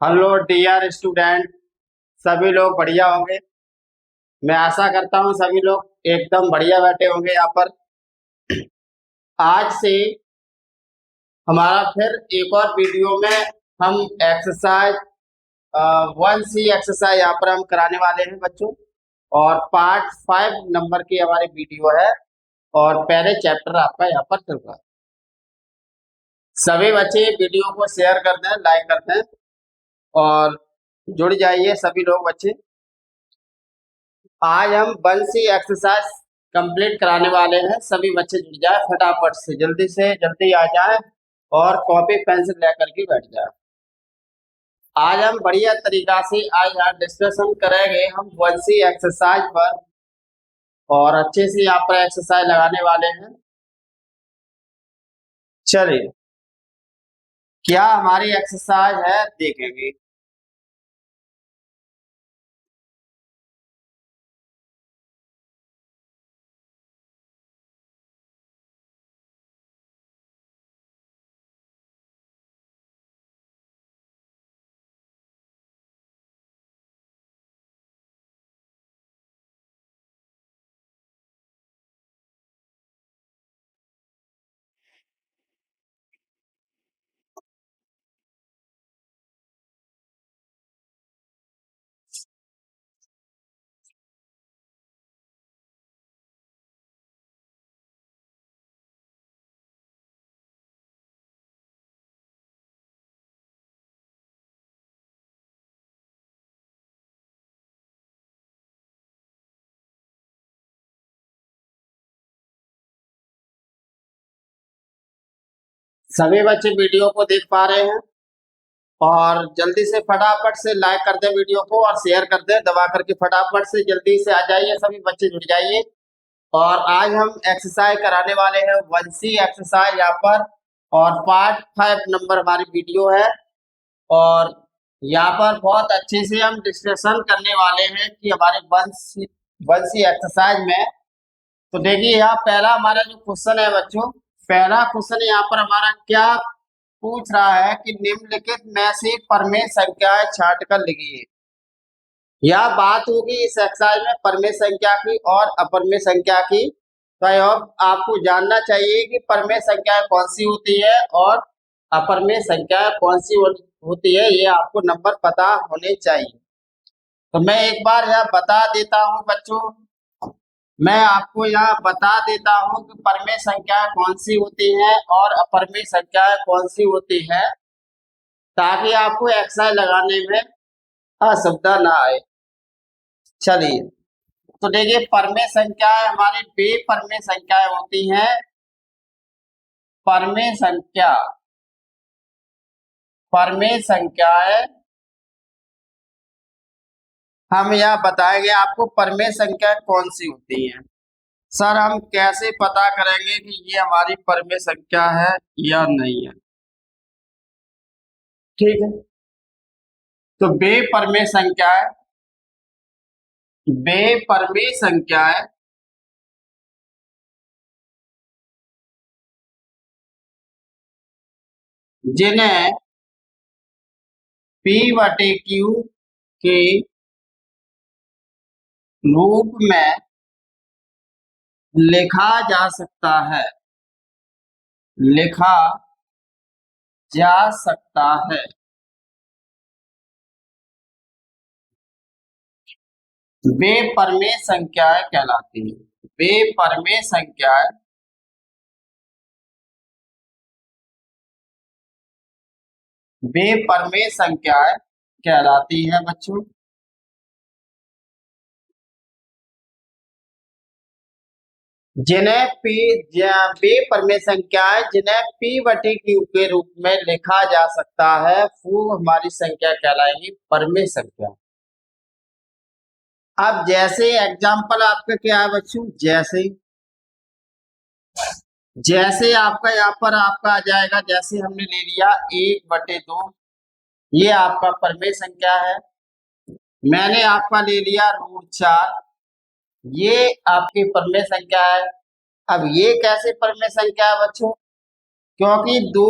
Hello dear student. सभी लोग बढ़िया होंगे। मैं आशा करता हूँ सभी लोग एकदम बढ़िया बैठे होंगे यहाँ पर। आज से हमारा फिर एक और वीडियो में हम एक्सरसाइज 1C एक्सरसाइज यहाँ पर हम कराने वाले हैं बच्चों। और पार्ट 5 नंबर की हमारी वीडियो है और पहले चैप्टर आपका यहाँ पर चल रहा है। सभी बच्चे वीडियो को शेयर कर दें, लाइक कर दें और जुड़ जाइए सभी लोग बच्चे। आज हम 1C एक्सरसाइज कंप्लीट कराने वाले हैं। सभी बच्चे जुड़ जाए फटाफट से जल्दी आ जाए और कॉपी पेंसिल लेकर के बैठ जाए। आज हम बढ़िया तरीका से आज यहाँ डिस्कशन करेंगे हम 1C एक्सरसाइज पर और अच्छे से यहाँ पर एक्सरसाइज लगाने वाले हैं। चलिए क्या हमारी एक्सरसाइज है देखेंगे। सभी बच्चे वीडियो को देख पा रहे हैं और जल्दी से फटाफट से लाइक कर दें वीडियो को और शेयर कर दें दबा करके। फटाफट से जल्दी से आ जाइए, सभी बच्चे जुड़ जाइए। और आज हम एक्सरसाइज कराने वाले हैं 1C एक्सरसाइज यहाँ पर और पार्ट 5 नंबर हमारी वीडियो है। और यहाँ पर बहुत अच्छे से हम डिस्कशन करने वाले हैं कि हमारे 1C एक्सरसाइज में। तो देखिए यहाँ पहला हमारा जो क्वेश्चन है बच्चों, पहला क्वेश्चन यहाँ पर हमारा क्या पूछ रहा है कि निम्नलिखित में से परमेय संख्याएं छांट कर लिखिए। यह बात होगी इस एक्सरसाइज में परमेय संख्या की और अपरमेय संख्या की। तो अब आपको जानना चाहिए कि परमेय संख्या कौन सी होती है और अपरमेय संख्या कौन सी होती है, ये आपको नंबर पता होने चाहिए। तो मैं एक बार यह बता देता हूं बच्चों, मैं आपको यहाँ बता देता हूं कि परमेय संख्या कौन सी होती है और अपरमेय संख्या कौन सी होती है, ताकि आपको एक्सरसाइज लगाने में असुविधा ना आए। चलिए तो देखिए परमेय संख्याएं हमारी बेपरमेय संख्याएं होती हैं। परमेय संख्या परमेय संख्याएं हम यह बताएंगे आपको परमेय संख्या कौन सी होती हैं। सर हम कैसे पता करेंगे कि ये हमारी परमेय संख्या है या नहीं है? ठीक है, तो बेपरमेय संख्याएं जिन्हें P/Q के रूप में लिखा जा सकता है लिखा जा सकता है वे परमेय संख्याएं कहलाती हैं। बेपरमेय संख्याएं बेपरमेय संख्याएं कहलाती है बच्चों। बेपरमेय संख्याएं जिन्हें P/Q के रूप में लिखा जा सकता है वो हमारी संख्या कहलाएगी परमेय संख्या। अब जैसे एग्जाम्पल आपका क्या है बच्चों, जैसे जैसे आपका यहाँ पर आपका आ जाएगा, जैसे हमने ले लिया 1/2, ये आपका परमेय संख्या है। मैंने आपका ले लिया √4, ये आपकी परमेय संख्या है। अब ये कैसे परमेय संख्या है बच्चों, क्योंकि जो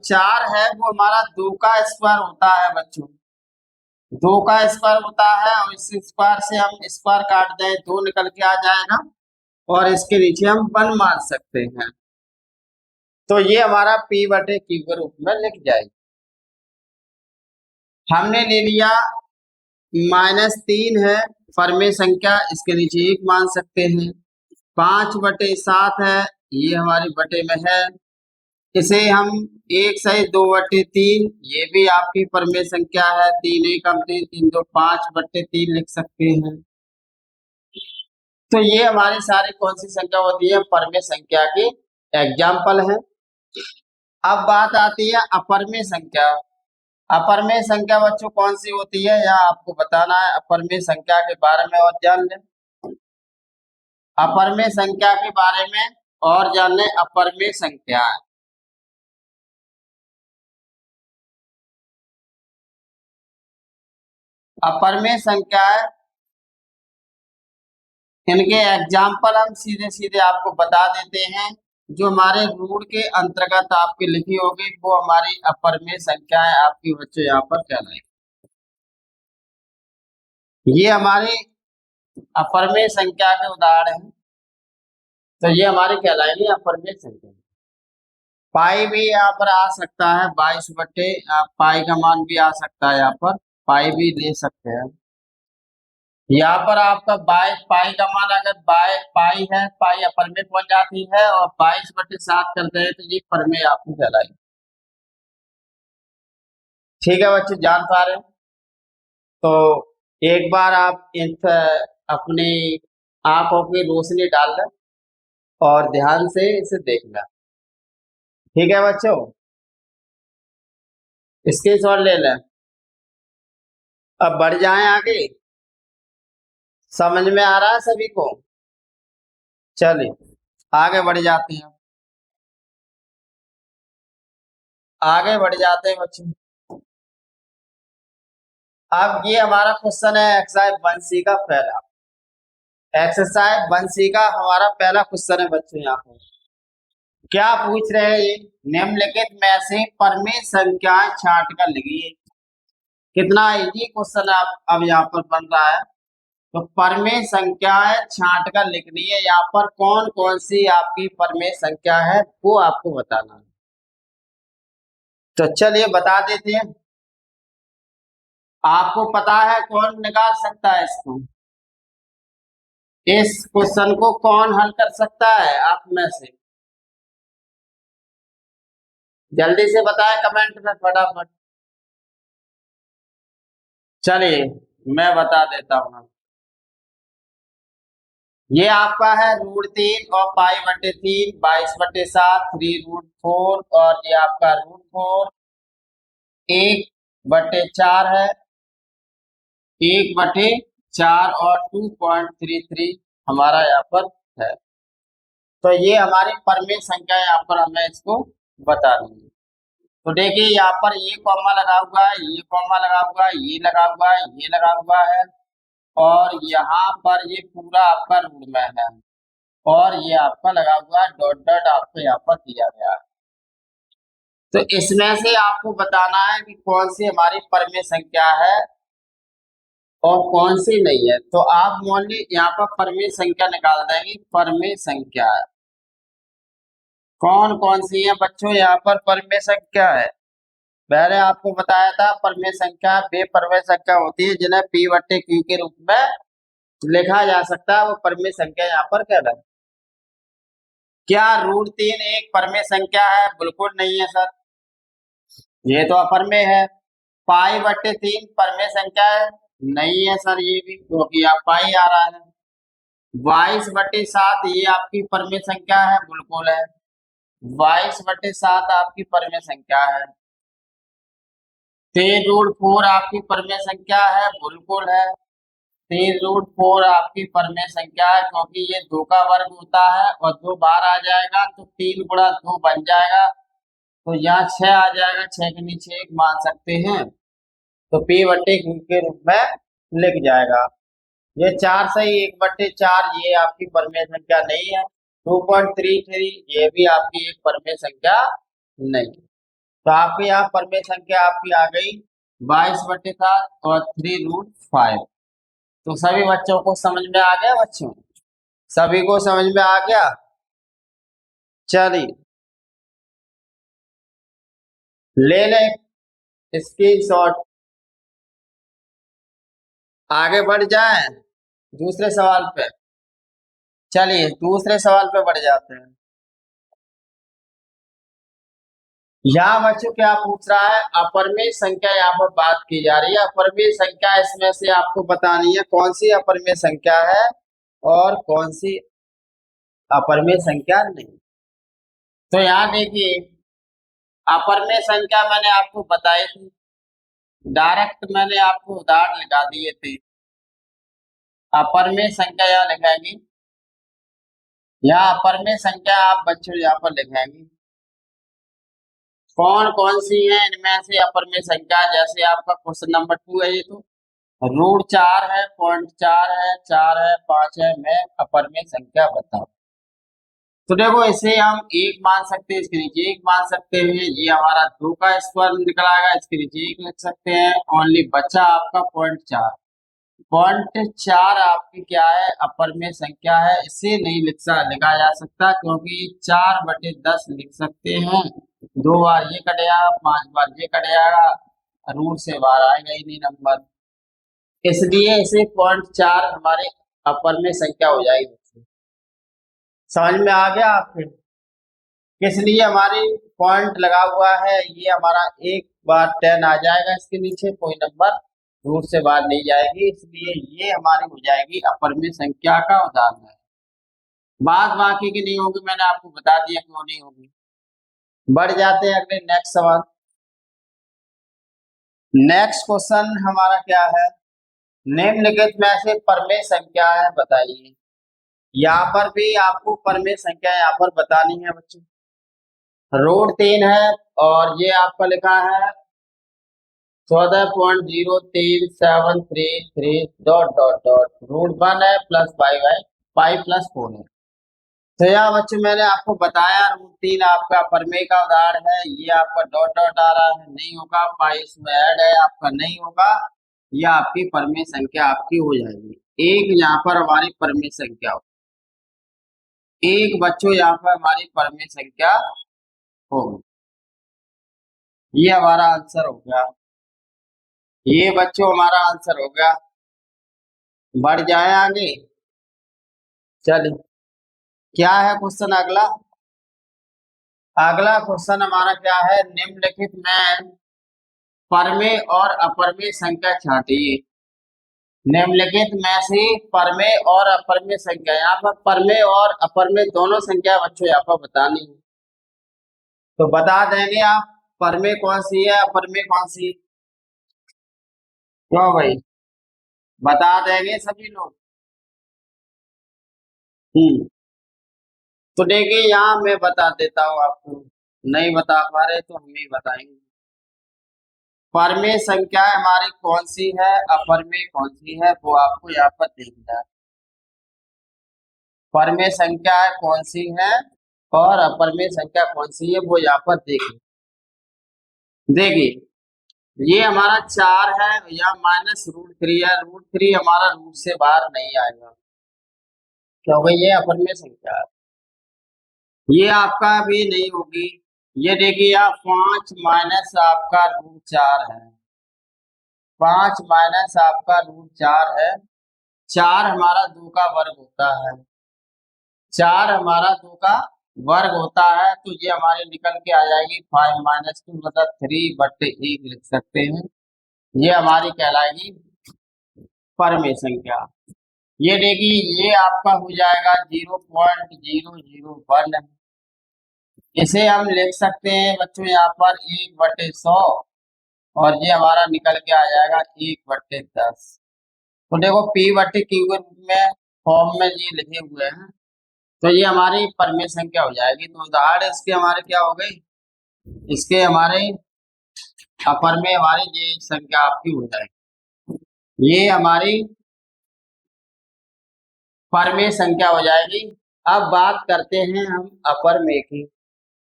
4 है वो हमारा 2 का स्क्वायर होता है बच्चों, 2 का स्क्वायर होता है, और इस स्क्वायर से हम स्क्वायर काट दें 2 निकल के आ जाएगा, और इसके नीचे हम 1 मान सकते हैं। तो ये हमारा P बटे Q के रूप में लिख जाएगी। हमने ले लिया -3 है परमेय संख्या, इसके नीचे 1 मान सकते हैं। 5/7 है, ये हमारी बटे में है, इसे हम 1 सही 2/3, ये भी आपकी परमेय संख्या है। 3 1 3 3 2 5/3 लिख सकते हैं। तो ये हमारी सारी कौन सी संख्या होती है, परमेय संख्या की एग्जाम्पल है। अब बात आती है अपरमेय संख्या। अपरमेय संख्या बच्चों कौन सी होती है, यह आपको बताना है। अपरमेय संख्या के बारे में और जान लें, अपरमेय संख्या के बारे में और जान लें। अपरमेय संख्या अपरमेय संख्या है, इनके एग्जाम्पल हम सीधे सीधे आपको बता देते हैं। जो हमारे रूट के अंतर्गत आपकी लिखी होगी वो हमारी अपरमेय संख्या है, आपकी बच्चे यहाँ पर कहलाएगी। ये हमारी अपरमेय संख्या के उदाहरण हैं, तो ये हमारी कहलाएगी अपरमेय संख्या। पाई भी यहाँ पर आ सकता है, 22 पाई का मान भी आ सकता है, यहाँ पर पाई भी ले सकते हैं। यहाँ पर आपका पाई का मान अगर पाई है, पाई अपरमेय पहुंच जाती है, और 22/7 करते हैं तो ये परमेय आपको कहलाएगी। ठीक है बच्चे, जान पा रहे हैं? तो एक बार आप अपनी आंखों की रोशनी डाल लें और ध्यान से इसे देखना। ठीक है बच्चों, स्क्रीनशॉट ले लें। अब बढ़ जाएं आगे, समझ में आ रहा है सभी को? चलिए आगे बढ़ जाते हैं, आगे बढ़ जाते हैं बच्चों। अब ये हमारा क्वेश्चन है एक्सरसाइज 1C का पहला। एक्सरसाइज 1C का हमारा पहला क्वेश्चन है बच्चों। यहाँ पर क्या पूछ रहे हैं, ये निम्नलिखित में से परमेय संख्याएं छांट कर लिखिए। कितना इजी क्वेश्चन अब यहाँ पर बन रहा है। तो परमेय संख्याएं छांट कर लिखनी है, यहाँ पर कौन कौन सी आपकी परमेय संख्या है वो आपको बताना है। तो चलिए बता देते हैं। आपको पता है कौन निकाल सकता है इसको, इस क्वेश्चन को कौन हल कर सकता है आप में से? जल्दी से बताएं कमेंट में फटाफट। चलिए मैं बता देता हूँ। ये आपका है √3 और π/3, 22/7, 3√4, और ये आपका √4, 1/4 है, 1/4 और 2.33 हमारा यहाँ पर है। तो ये हमारी परमेय संख्या है, यहाँ पर हमें इसको बता देंगे। तो देखिए यहाँ पर ये कॉमा लगा हुआ है, ये कॉमा लगा हुआ है, ये लगा हुआ है, ये लगा हुआ है, और यहाँ पर ये पूरा आपका रूट में है, और ये आपका लगा हुआ है डॉट डॉट आपको यहाँ पर दिया गया है। तो इसमें से आपको बताना है कि कौन सी हमारी परमेय संख्या है और कौन सी नहीं है। तो आप मौली यहाँ पर परमेय संख्या निकाल देंगे। परमेय संख्या है कौन कौन सी है बच्चों, यहाँ पर परमेय संख्या है। मैंने आपको बताया था परमेय संख्या वे परमेय संख्या होती है जिन्हें P/Q के रूप में लिखा जा सकता है, वो परमेय संख्या यहाँ पर कहलाती है। क्या √3 एक परमेय संख्या है? बिल्कुल नहीं है सर, ये तो अपरमेय है। π/3 परमेय संख्या है? नहीं है सर, ये भी, क्योंकि आप पाई आ रहा है। 22/7 ये आपकी परमेय संख्या है? बिल्कुल है, 22/7 आपकी परमेय संख्या है। 3√4 आपकी परमेय संख्या है? बिल्कुल है, 3√4 आपकी परमेय संख्या है, क्योंकि ये 2 का वर्ग होता है और 2 बाहर आ जाएगा तो 3 × 2 बन जाएगा, तो यहाँ 6 आ जाएगा, 6 के नीचे 1 मान सकते हैं, तो P/Q के रूप में लिख जाएगा। ये 4 सही 1/4 ये आपकी परमेय संख्या नहीं है। 2.33 ये भी आपकी एक परमेय संख्या नहीं। तो आपकी यहाँ परमेय संख्या आपकी आ गई 22/7 और 3√5। तो सभी बच्चों को समझ में आ गया बच्चों? सभी को समझ में आ गया? चलिए ले ले स्क्रीनशॉट, आगे बढ़ जाए दूसरे सवाल पे। चलिए दूसरे सवाल पे बढ़ जाते हैं। यहाँ बच्चों क्या पूछ रहा है? अपरिमेय संख्या यहाँ पर बात की जा रही है। अपरिमेय संख्या इसमें से आपको बतानी है कौन सी अपरिमेय संख्या है और कौन सी अपरिमेय संख्या नहीं। तो यहाँ देखिए अपरिमेय संख्या मैंने आपको बताई थी, डायरेक्ट मैंने आपको उदाहरण लगा दिए थे। अपरिमेय संख्या यहाँ लिखाएंगे, यहाँ अपरिमेय संख्या आप बच्चों यहाँ पर लिखाएंगे कौन कौन सी है इनमें से अपरिमेय संख्या। जैसे आपका क्वेश्चन नंबर 2 है, ये तो √4 है, 0.4 है, 4 है, 5 है, मैं अपरिमेय संख्या बताओ। तो देखो इसे हम एक मान सकते हैं, इसके नीचे एक मान सकते हैं, ये हमारा 2 का स्क्वायर निकल आएगा, इसके नीचे एक लिख सकते हैं, ओनली बचा आपका 0.4। 0.4 आपकी क्या है? अपरिमेय संख्या है। इसे नहीं लिखा जा सकता क्योंकि 4/10 लिख सकते हैं। 2 बार ये कट जाएगा, 5 बार ये कट जाएगा, रूट से बाहर आएगा ही नहीं नंबर, इसलिए इसे 0.4 हमारे अपरिमेय संख्या हो जाएगी। समझ में आ गया आपके? किस लिए हमारी पॉइंट लगा हुआ है? ये हमारा एक बार 10 आ जाएगा, इसके नीचे कोई नंबर रूट से बाहर नहीं जाएगी, इसलिए ये हमारी हो जाएगी अपरिमेय संख्या का उदाहरण है। बात बाकी की नहीं होगी, मैंने आपको बता दिया क्यों नहीं होगी। बढ़ जाते हैं अगले नेक्स्ट सवाल। नेक्स्ट क्वेश्चन हमारा क्या है? निम्नलिखित में से परमेय संख्या है बताइए। यहाँ पर भी आपको परमेय संख्या यहाँ पर बतानी है बच्चों। √3 है और ये आपका लिखा है 14.03733 डॉट डॉट डॉट √1 है प्लस पाई+4 है। तो यहाँ बच्चों मैंने आपको बताया √3 आपका परमेय का उदाहरण है। ये आपका डॉट डॉट आ रहा है, नहीं होगा, पाई इसमें ऐड है आपका, नहीं होगा, ये आपकी परमेय संख्या आपकी हो जाएगी। एक यहाँ पर हमारी परमेय संख्या हो, एक बच्चों यहाँ पर हमारी परमेय संख्या होगी। ये हमारा आंसर हो गया, ये बच्चों हमारा आंसर हो गया। बढ़ जाए आगे। चलिए क्या है क्वेश्चन अगला? अगला क्वेश्चन हमारा क्या है? निम्नलिखित में परमेय और अपरमेय संख्या छांटिए। निम्नलिखित में से परमेय और अपरमेय संख्या, यहाँ पर परमेय और अपरमेय दोनों संख्या बच्चों यहाँ पर बतानी है। तो बता देंगे आप परमेय कौन सी है, अपरमेय कौन सी? क्यों भाई? बता देंगे सभी लोग। तो देखिए यहाँ मैं बता देता हूँ आपको, नहीं बता पा रहे तो हम ही बताएंगे। परमेय संख्या हमारी कौन सी है, अपरमेय कौन सी है, वो आपको यहाँ पर देखना है। परमेय संख्या कौन सी है और अपरमेय संख्या कौन सी है वो यहाँ पर देखिए। देखिए ये हमारा 4 है, या -√3 है, √3 हमारा रूट से बाहर नहीं आएगा क्योंकि ये अपरमेय संख्या है। ये आपका भी नहीं होगी। ये देखिए आप 5 माइनस आपका √4 है, 5 माइनस आपका √4 है। 4 हमारा 2 का वर्ग होता है, 4 हमारा 2 का वर्ग होता है, तो ये हमारे निकल के आ जाएगी 5 - 2 मतलब 3/1 लिख सकते हैं। ये हमारी कहलाएगी परमेय संख्या। ये देखिए ये आपका हो जाएगा 0.001। इसे हम लिख सकते हैं बच्चों यहाँ पर 1/100 और ये हमारा निकल के आ जाएगा 1/10। तो देखो P/Q के रूप में फॉर्म में ये लिखे हुए हैं, तो ये हमारी परमेय संख्या हो जाएगी। तो उदाहरण इसके हमारे क्या हो गई? इसके हमारे अपरमेय हमारी ये संख्या आपकी हो जाएगी, ये हमारी परमेय संख्या हो जाएगी। अब बात करते हैं हम अपरमेय की।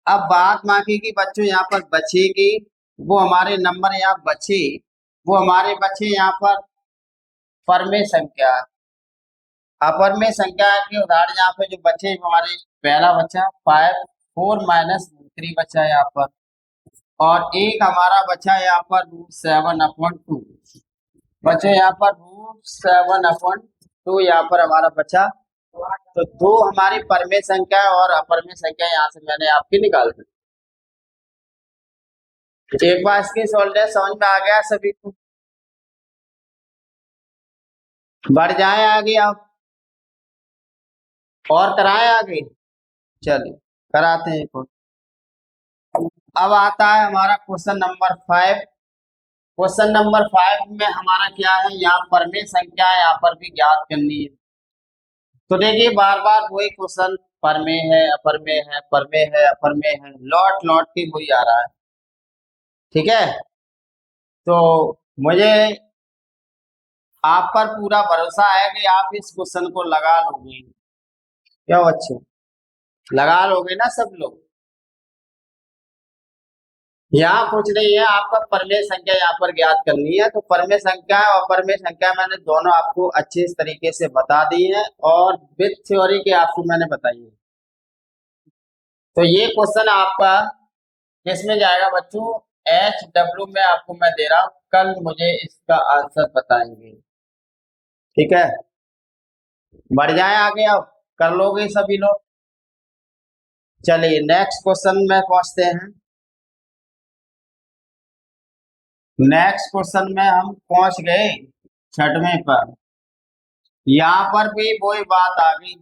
अब बात बाकी की बच्चों यहाँ पर बचेगी, वो हमारे नंबर यहाँ बचे, वो हमारे बचे यहाँ पर परमेय संख्या। अपरमेय संख्या के उदाहरण यहाँ पे जो बचे हमारे, पहला बचा 5 4 - 3 बचा यहाँ पर, और एक हमारा बचा यहाँ पर √7/2 बचे यहाँ पर √7/2 यहाँ पर हमारा बचा। तो दो हमारी परमेय संख्या और अपरमेय संख्या यहाँ से मैंने आपकी निकाल दी। एक बार इसकी सोल्यूशन समझ में आ गया सभी को? बढ़ जाए आगे आप और कराएं आगे। चलिए कराते हैं एक और। अब आता है हमारा क्वेश्चन नंबर 5। क्वेश्चन नंबर 5 में हमारा क्या है, यहाँ परमेय संख्या यहाँ पर भी ज्ञात करनी है। तो देखिए बार बार वही क्वेश्चन, परमेय है अपरमेय है, परमेय है अपरमेय है, लौट लौट के वही आ रहा है। ठीक है, तो मुझे आप पर पूरा भरोसा है कि आप इस क्वेश्चन को लगा लोगे। क्या बच्चों, लगा लोगे ना सब लोग? यहाँ कुछ नहीं है, आपका परमेय संख्या यहाँ पर ज्ञात करनी है। तो परमेय संख्या और अपरमेय संख्या मैंने दोनों आपको अच्छे तरीके से बता दी है और विद थ्योरी के आपको मैंने बताई है। तो ये क्वेश्चन आपका किसमें जाएगा बच्चों? HW में आपको मैं दे रहा हूँ, कल मुझे इसका आंसर बताएंगे। ठीक है, बढ़ जाए आगे, अब कर लोगे सभी लोग। चलिए नेक्स्ट क्वेश्चन में पहुंचते हैं। नेक्स्ट क्वेश्चन में हम पहुंच गए 6वें पर। यहाँ पर भी वही बात आ गई,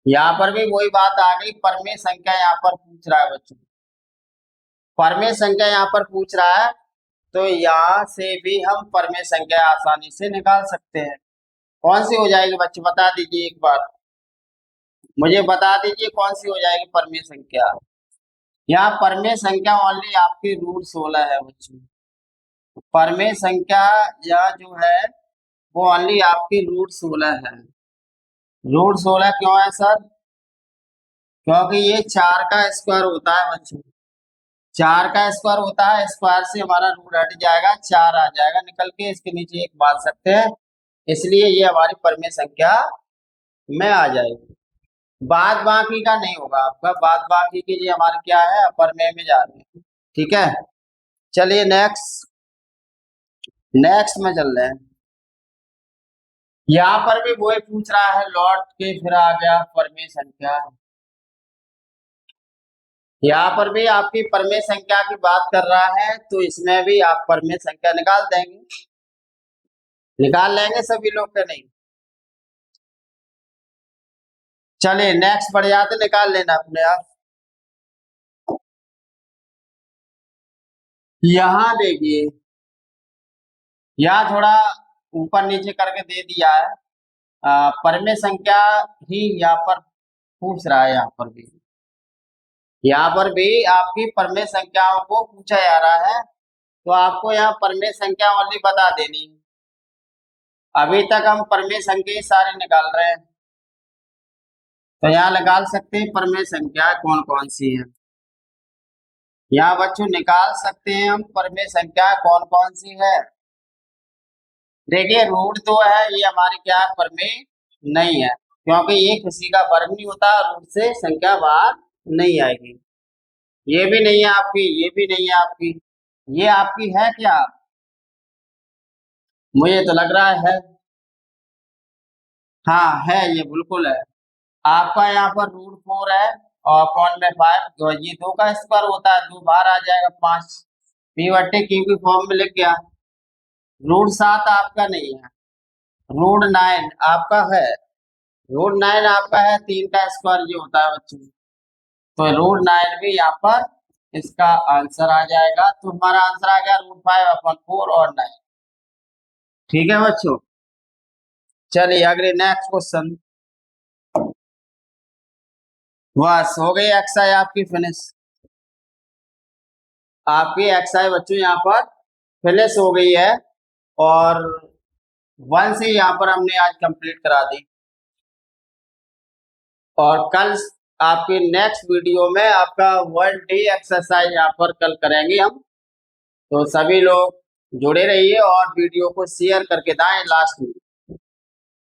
यहाँ पर भी वही बात आ गई, परमेय संख्या यहाँ पर पूछ रहा है बच्चों। परमेय संख्या यहाँ पर पूछ रहा है, तो यहाँ से भी हम परमेय संख्या आसानी से निकाल सकते हैं। कौन सी हो जाएगी बच्चे, बता दीजिए एक बार, मुझे बता दीजिए कौन सी हो जाएगी परमेय संख्या। यहाँ परमेय संख्या ओनली आपकी √16 है बच्चों। परमेय संख्या यह जो है वो ओनली आपकी √16 है। √16 क्यों है सर? क्योंकि ये 4 का स्क्वायर होता है बच्चों। 4 का स्क्वायर होता है, स्क्वायर से हमारा रूट हट जाएगा, 4 आ जाएगा निकल के, इसके नीचे 1 बांध सकते हैं, इसलिए ये हमारी परमेय संख्या में आ जाएगी। बाद बाकी का नहीं होगा आपका, बाद बाकी के लिए हमारे क्या है, अपरमेय में जा रहे हैं। ठीक है, चलिए नेक्स्ट में चल रहे हैं। यहाँ पर भी वही पूछ रहा है, लौट के फिर आ गया परमेय संख्या। यहाँ पर भी आपकी परमेय संख्या की बात कर रहा है, तो इसमें भी आप परमेय संख्या निकाल देंगे, निकाल लेंगे सभी लोग के नहीं? चलिए नेक्स्ट बढ़ जाते, निकाल लेना अपने आप। यहाँ देखिए, यहाँ थोड़ा ऊपर नीचे करके दे दिया है, परमेय संख्या ही यहाँ पर पूछ रहा है। यहाँ पर भी आपकी परमेय संख्याओं को पूछा जा रहा है, तो आपको यहाँ परमेय संख्या ओनली बता देनी। अभी तक हम परमेय संख्या सारे निकाल रहे हैं, तो यहाँ निकाल सकते हैं परमेय संख्या कौन कौन सी है। यहाँ बच्चों निकाल सकते हैं हम परमेय संख्या कौन कौन सी है। देखिए √2 है, ये हमारी क्या है, परमेय नहीं है, क्योंकि ये किसी का वर्ग नहीं होता, रूट से संख्या बाहर नहीं आएगी। ये भी नहीं है आपकी, ये भी नहीं है आपकी, ये आपकी है क्या? मुझे तो लग रहा है हाँ है, ये बिल्कुल है। आपका यहाँ पर √4 है और कौन में 5, तो ये 2 का स्क्वायर होता है, 2 बाहर आ जाएगा, 5 P/Q की फॉर्म में लिख गया। √7 आपका नहीं है, √9 आपका है, √9 आपका है, 3 का स्क्वायर ये होता है बच्चों, तो √9 भी यहाँ पर इसका आंसर आ जाएगा। तो हमारा आंसर आ गया √5/4 और 9। ठीक है बच्चों, चलिए अगले नेक्स्ट क्वेश्चन। बस हो गई एक्सरसाइज आपकी फिनिश। आपकी एक्सरसाइज बच्चों यहाँ पर फिनिश हो गई है, और 1 से यहाँ पर हमने आज कंप्लीट करा दी, और कल आपकी नेक्स्ट वीडियो में आपका 1 डे एक्सरसाइज यहाँ पर कल करेंगे हम। तो सभी लोग जुड़े रहिए और वीडियो को शेयर करके दाएं।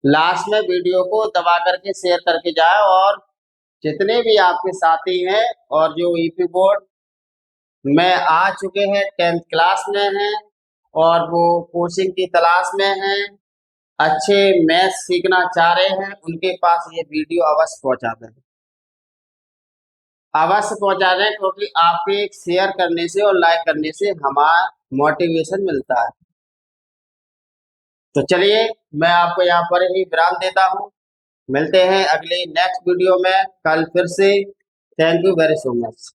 लास्ट में वीडियो को दबा करके शेयर करके जाए, और जितने भी आपके साथी हैं और जो ईपी बोर्ड में आ चुके हैं, 10th क्लास में हैं और वो कोचिंग की तलाश में हैं, अच्छे मैथ सीखना चाह रहे हैं, उनके पास ये वीडियो अवश्य पहुंचा दें, अवश्य पहुंचा दें, क्योंकि आपके शेयर करने से और लाइक करने से हमारा मोटिवेशन मिलता है। तो चलिए, मैं आपको यहाँ पर ही विराम देता हूँ। मिलते हैं अगले नेक्स्ट वीडियो में कल फिर से। Thank you very so much.